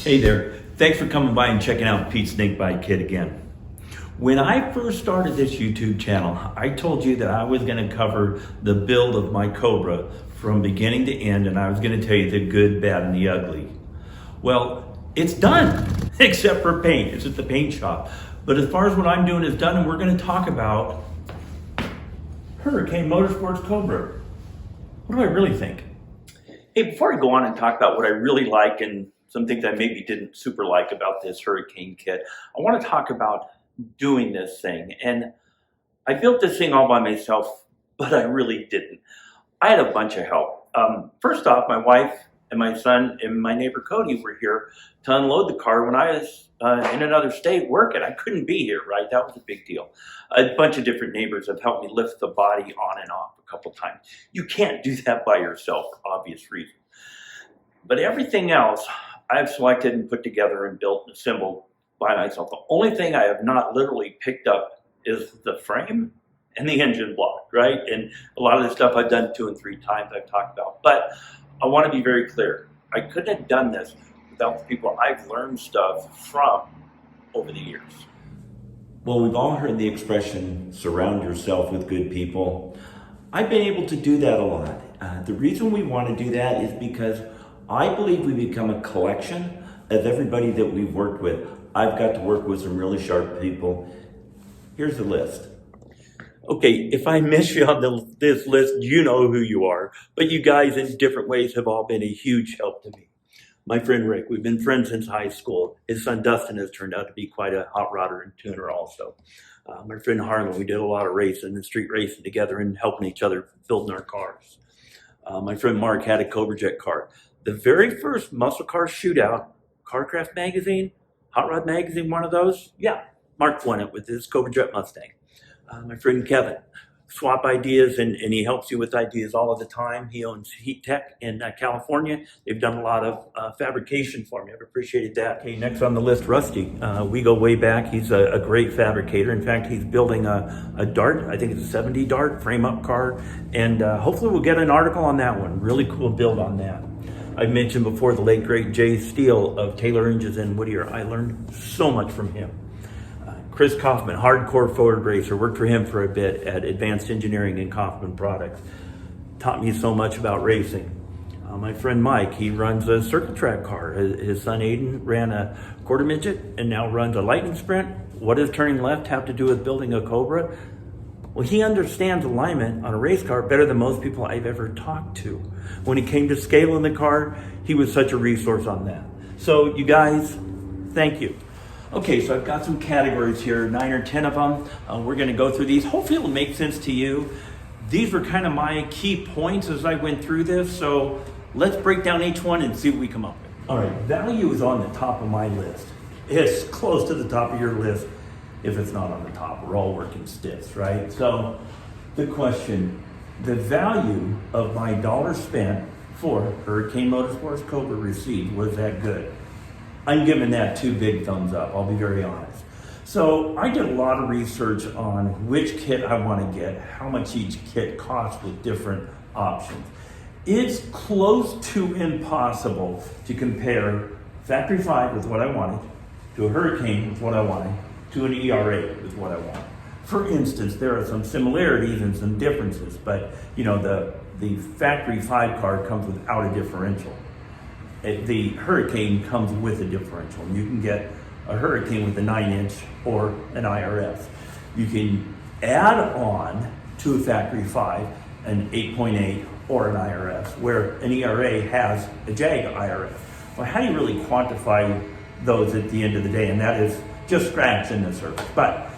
Hey there, thanks for coming by and checking out Pete's Snakebite Kit again. When I first started this YouTube channel, I told you that I was going to cover the build of my Cobra from beginning to end, and I was going to tell you the good, bad, and the ugly. Well, it's done, except for paint. It's at the paint shop. But as far as what I'm doing is done, and we're going to talk about Hurricane Motorsports Cobra. What do I really think? Hey, before I go on and talk about what I really like and some things I maybe didn't super like about this Hurricane kit, I want to talk about doing this thing. And I built this thing all by myself, but I really didn't. I had a bunch of help. First off, my wife and my son and my neighbor Cody were here to unload the car when I was in another state working. I couldn't be here, right? That was a big deal. A bunch of different neighbors have helped me lift the body on and off a couple times. You can't do that by yourself for obvious reasons. But everything else I've selected and put together and built and assembled by myself. The only thing I have not literally picked up is the frame and the engine block, right? And a lot of this stuff I've done 2 and 3 times I've talked about. But I want to be very clear. I couldn't have done this without the people I've learned stuff from over the years. Well, we've all heard the expression, surround yourself with good people. I've been able to do that a lot. The reason we want to do that is because I believe we become a collection of everybody that we've worked with. I've got to work with some really sharp people. Here's the list. Okay, if I miss you on this list, you know who you are. But you guys in different ways have all been a huge help to me. My friend Rick, we've been friends since high school. His son Dustin has turned out to be quite a hot rodder and tuner also. My friend Harlan, we did a lot of racing and street racing together and helping each other building our cars. My friend Mark had a Cobra Jet car. The very first muscle car shootout, Carcraft magazine, Hot Rod magazine, one of those, yeah, Mark won it with his Cobra Jet Mustang. My friend Kevin, swap ideas, and he helps you with ideas all of the time. He owns Heat Tech in California. They've done a lot of fabrication for me. I've appreciated that. Okay, next on the list, Rusty. We go way back. He's a great fabricator. In fact, he's building a Dart. I think it's a 70 Dart frame-up car, and hopefully we'll get an article on that one. Really cool build on that. I mentioned before the late great Jay Steele of Taylor Engines in Whittier. I learned so much from him. Chris Kaufman, hardcore Ford racer, worked for him for a bit at Advanced Engineering and Kaufman Products. Taught me so much about racing. My friend Mike, he runs a circuit track car. His son Aiden ran a quarter midget and now runs a lightning sprint. What does turning left have to do with building a Cobra? Well, he understands alignment on a race car better than most people I've ever talked to. When it came to scaling the car, he was such a resource on that. So you guys, thank you. Okay, so I've got some categories here, 9 or 10 of them. We're gonna go through these. Hopefully it'll make sense to you. These were kind of my key points as I went through this, so let's break down each one and see what we come up with. All right, value is on the top of my list. It's close to the top of your list. If it's not on the top, we're all working stiffs, right? So the question, the value of my dollar spent for Hurricane Motorsports Cobra received, was that good? I'm giving that 2 big thumbs up, I'll be very honest. So I did a lot of research on which kit I want to get, how much each kit costs with different options. It's close to impossible to compare Factory 5 with what I wanted, to a Hurricane with what I wanted, to an ERA with what I want. For instance, there are some similarities and some differences, but you know, the Factory 5 car comes without a differential. The Hurricane comes with a differential. You can get a Hurricane with a 9-inch or an IRS. You can add on to a Factory 5 an 8.8 or an IRS, where an ERA has a JAG IRS. Well, how do you really quantify those at the end of the day? And that is just scratching the surface. But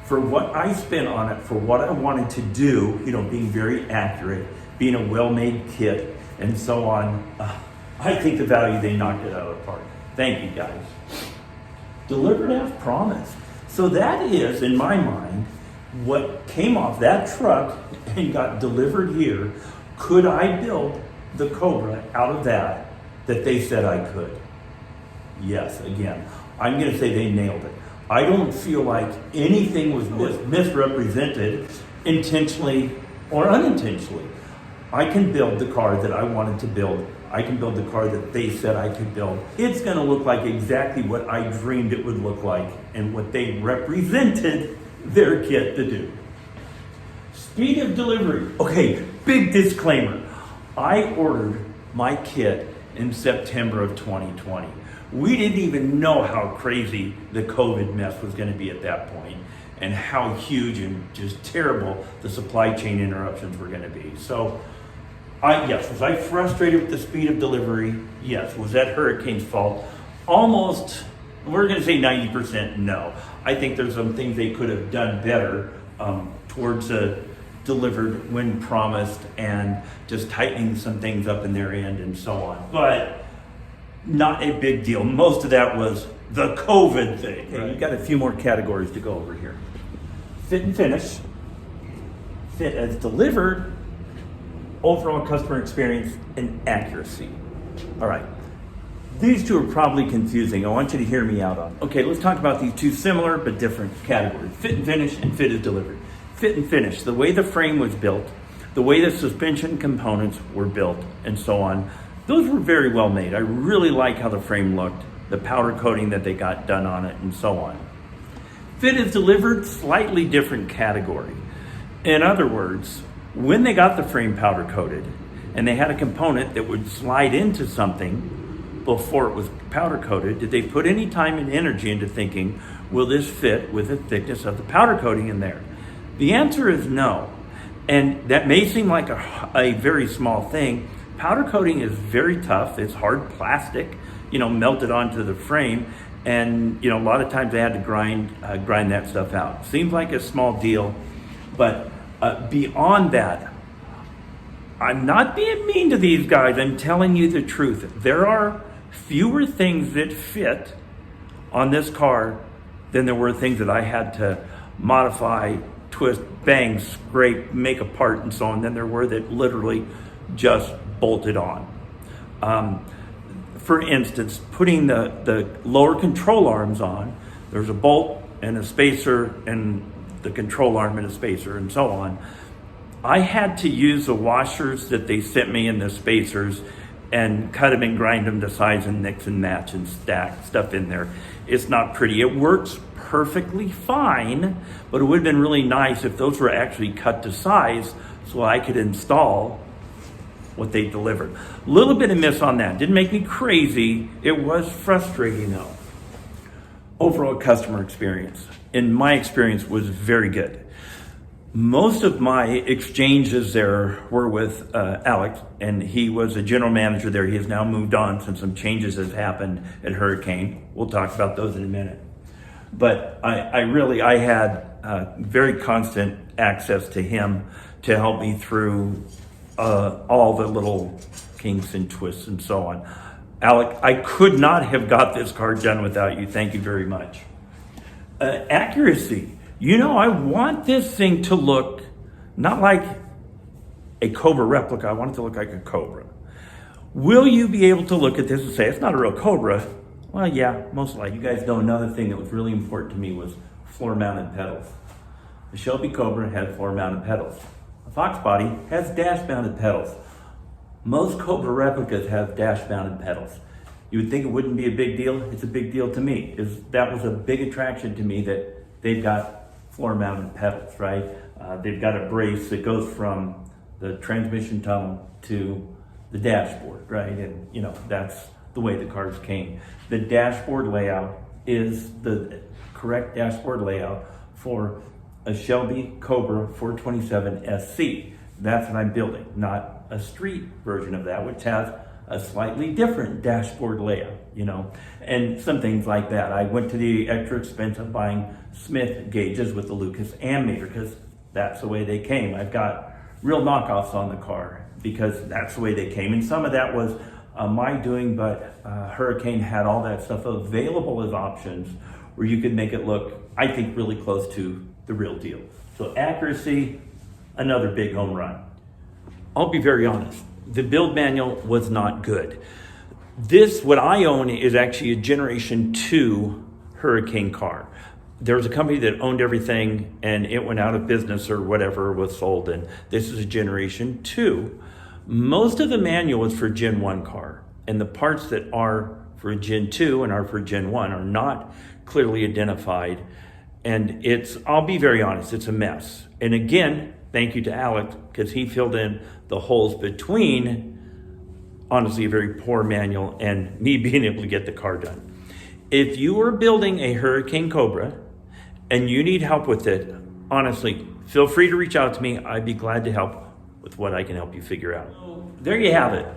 for what I spent on it, for what I wanted to do, you know, being very accurate, being a well-made kit, and so on, I think the value, they knocked it out of the park. Thank you, guys. Delivered as promised. So that is, in my mind, what came off that truck and got delivered here. Could I build the Cobra out of that they said I could? Yes, again. I'm going to say they nailed it. I don't feel like anything was misrepresented intentionally or unintentionally. I can build the car that I wanted to build. I can build the car that they said I could build. It's gonna look like exactly what I dreamed it would look like and what they represented their kit to do. Speed of delivery. Okay, big disclaimer. I ordered my kit in September of 2020. We didn't even know how crazy the COVID mess was gonna be at that point and how huge and just terrible the supply chain interruptions were gonna be. So, yes, was I frustrated with the speed of delivery? Yes. Was that Hurricane's fault? Almost, we're gonna say 90% no. I think there's some things they could have done better towards delivered when promised and just tightening some things up in their end and so on. But not a big deal. Most of that was the COVID thing. Okay, you've got a few more categories to go over here. Fit and finish, fit as delivered, overall customer experience, and accuracy. All right. These two are probably confusing. I want you to hear me out on. Okay, let's talk about these two similar but different categories. Fit and finish and fit as delivered. Fit and finish, the way the frame was built, the way the suspension components were built, and so on. Those were very well made. I really like how the frame looked, the powder coating that they got done on it, and so on. Fit as delivered, slightly different category. In other words, when they got the frame powder coated and they had a component that would slide into something before it was powder coated, did they put any time and energy into thinking, will this fit with the thickness of the powder coating in there? The answer is no. And that may seem like a very small thing. Powder coating is very tough. It's hard plastic, melted onto the frame. And, a lot of times they had to grind that stuff out. Seems like a small deal, but beyond that, I'm not being mean to these guys. I'm telling you the truth. There are fewer things that fit on this car than there were things that I had to modify, twist, bang, scrape, make apart, and so on, than there were that literally just bolted on. For instance, putting the lower control arms on, there's a bolt and a spacer and the control arm and a spacer and so on. I had to use the washers that they sent me and the spacers and cut them and grind them to size and mix and match and stack stuff in there. It's not pretty. It works perfectly fine, but it would have been really nice if those were actually cut to size so I could install what they delivered. A little bit of miss on that. Didn't make me crazy. It was frustrating though. Overall customer experience, in my experience, was very good. Most of my exchanges there were with Alex, and he was a general manager there. He has now moved on since some changes have happened at Hurricane. We'll talk about those in a minute. But I had very constant access to him to help me through all the little kinks and twists and so on. Alec, I could not have got this car done without you. Thank you very much. Accuracy. I want this thing to look not like a Cobra replica. I want it to look like a Cobra. Will you be able to look at this and say, it's not a real Cobra? Well, yeah, most likely. You guys know another thing that was really important to me was floor-mounted pedals. The Shelby Cobra had floor-mounted pedals. A Fox body has dash-mounted pedals. Most Cobra replicas have dash-mounted pedals. You would think it wouldn't be a big deal. It's a big deal to me. That was a big attraction to me that they've got floor-mounted pedals, right? They've got a brace that goes from the transmission tunnel to the dashboard, right? And that's the way the cars came. The dashboard layout is the correct dashboard layout for a Shelby Cobra 427 SC. That's what I'm building, not a street version of that, which has a slightly different dashboard layout, and some things like that. I went to the extra expense of buying Smith gauges with the Lucas ammeter because that's the way they came. I've got real knockoffs on the car because that's the way they came. And some of that was my doing, but Hurricane had all that stuff available as options where you could make it look, I think, really close to the real deal. So accuracy, another big home run. I'll be very honest. The build manual was not good. What I own is actually a Generation 2 Hurricane car. There was a company that owned everything and it went out of business or whatever, was sold, and this is a Generation 2. Most of the manual is for Gen 1 car, and the parts that are for Gen 2 and are for Gen 1 are not clearly identified. And I'll be very honest, it's a mess. And again, thank you to Alex, because he filled in the holes between, honestly, a very poor manual and me being able to get the car done. If you are building a Hurricane Cobra and you need help with it, honestly, feel free to reach out to me. I'd be glad to help with what I can help you figure out. There you have it.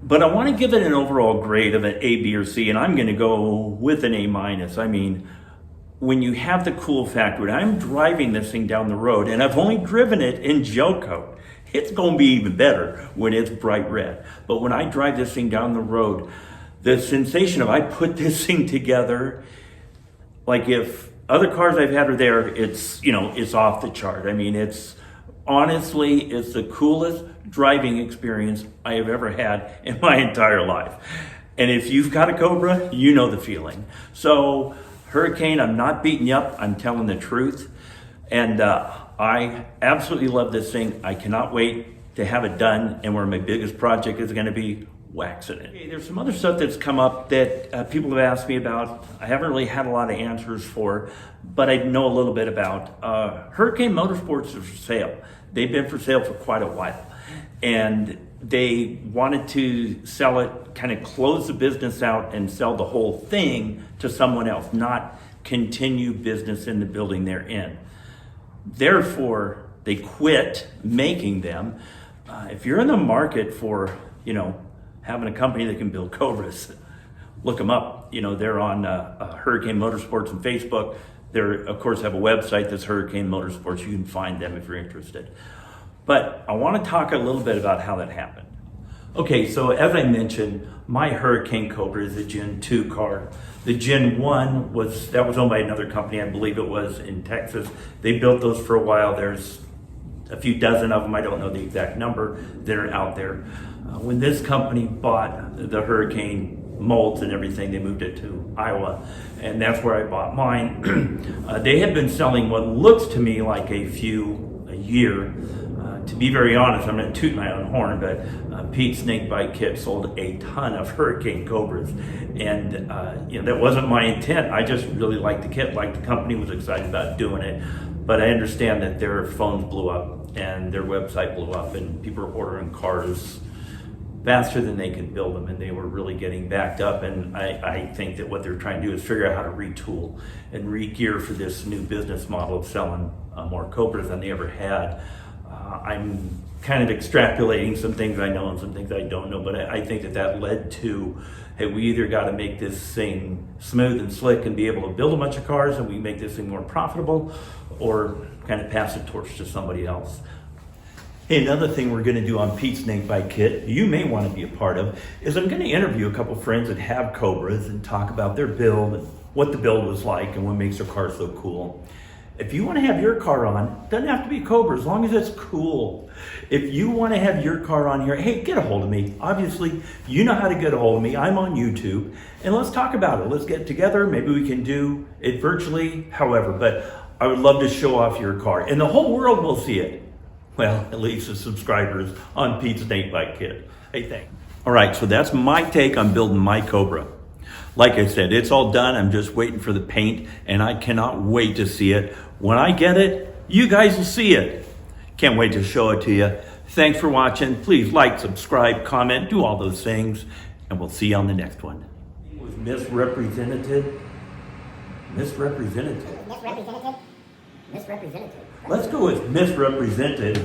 But I want to give it an overall grade of an A, B, or C, and I'm going to go with an A minus. I mean, when you have the cool factor, when I'm driving this thing down the road, and I've only driven it in gel coat, it's going to be even better when it's bright red. But when I drive this thing down the road, the sensation of I put this thing together, like if other cars I've had are there, it's off the chart. I mean, it's the coolest driving experience I have ever had in my entire life. And if you've got a Cobra, you know the feeling. So Hurricane, I'm not beating you up, I'm telling the truth. And I absolutely love this thing. I cannot wait to have it done, and where my biggest project is gonna be waxing it. Okay, there's some other stuff that's come up that people have asked me about. I haven't really had a lot of answers for, but I know a little bit about. Hurricane Motorsports is for sale. They've been for sale for quite a while. And they wanted to sell it, kind of close the business out and sell the whole thing to someone else, not continue business in the building they're in. Therefore, they quit making them. If you're in the market for, having a company that can build Cobras, look them up. They're on Hurricane Motorsports on Facebook. They, of course, have a website that's Hurricane Motorsports. You can find them if you're interested. But I want to talk a little bit about how that happened. Okay, so as I mentioned, my Hurricane Cobra is a Gen 2 car. The Gen 1 was owned by another company, I believe it was in Texas. They built those for a while. There's a few dozen of them, I don't know the exact number, that are out there. When this company bought the Hurricane molds and everything, they moved it to Iowa, and that's where I bought mine. They had been selling what looks to me like a year. To be very honest, I'm going to toot my own horn, but Pete Snakebite Kit sold a ton of Hurricane Cobras, and that wasn't my intent. I just really liked the kit, liked the company, was excited about doing it. But I understand that their phones blew up and their website blew up, and people were ordering cars faster than they could build them, and they were really getting backed up. And I think that what they're trying to do is figure out how to retool and re-gear for this new business model of selling more Cobras than they ever had. I'm kind of extrapolating some things I know and some things I don't know, but I think that led to, hey, we either got to make this thing smooth and slick and be able to build a bunch of cars, and we make this thing more profitable, or kind of pass the torch to somebody else. Hey, another thing we're going to do on Pete Snakebite Kit, you may want to be a part of, is I'm going to interview a couple friends that have Cobras and talk about their build and what the build was like and what makes their car so cool. If you want to have your car on, it doesn't have to be Cobra, as long as it's cool. If you want to have your car on here, hey, get a hold of me. Obviously, you know how to get a hold of me. I'm on YouTube, and let's talk about it. Let's get together. Maybe we can do it virtually, however, but I would love to show off your car, and the whole world will see it. Well, at least the subscribers on Pete's Snakebite Kit. Hey, thanks. All right, so that's my take on building my Cobra. Like I said, it's all done. I'm just waiting for the paint, and I cannot wait to see it. When I get it, you guys will see it. Can't wait to show it to you. Thanks for watching. Please like, subscribe, comment, do all those things, and we'll see you on the next one. It was misrepresented. Misrepresented. Let's go with misrepresented.